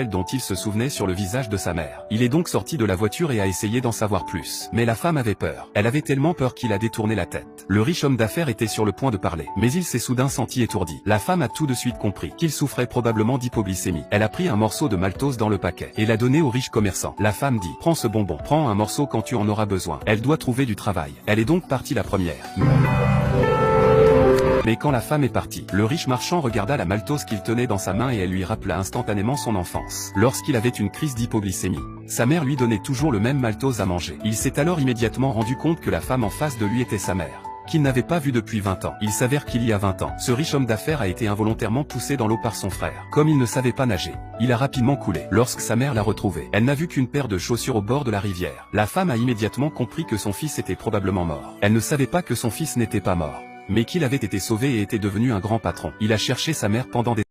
dont il se souvenait sur le visage de sa mère. Il est donc sorti de la voiture et a essayé d'en savoir plus. Mais la femme avait peur. Elle avait tellement peur qu'il a détourné la tête. Le riche homme d'affaires était sur le point de parler. Mais il s'est soudain senti étourdi. La femme a tout de suite compris qu'il souffrait probablement d'hypoglycémie. Elle a pris un morceau de maltose dans le paquet et l'a donné au riche commerçant. La femme dit: prends ce bonbon, prends un morceau quand tu en auras besoin. Elle doit trouver du travail. Elle est donc partie la première. Mais quand la femme est partie, le riche marchand regarda la maltose qu'il tenait dans sa main et elle lui rappela instantanément son enfance. Lorsqu'il avait une crise d'hypoglycémie, sa mère lui donnait toujours le même maltose à manger. Il s'est alors immédiatement rendu compte que la femme en face de lui était sa mère, qu'il n'avait pas vue depuis 20 ans. Il s'avère qu'il y a 20 ans, ce riche homme d'affaires a été involontairement poussé dans l'eau par son frère. Comme il ne savait pas nager, il a rapidement coulé. Lorsque sa mère l'a retrouvé, elle n'a vu qu'une paire de chaussures au bord de la rivière. La femme a immédiatement compris que son fils était probablement mort. Elle ne savait pas que son fils n'était pas mort, mais qu'il avait été sauvé et était devenu un grand patron. Il a cherché sa mère pendant des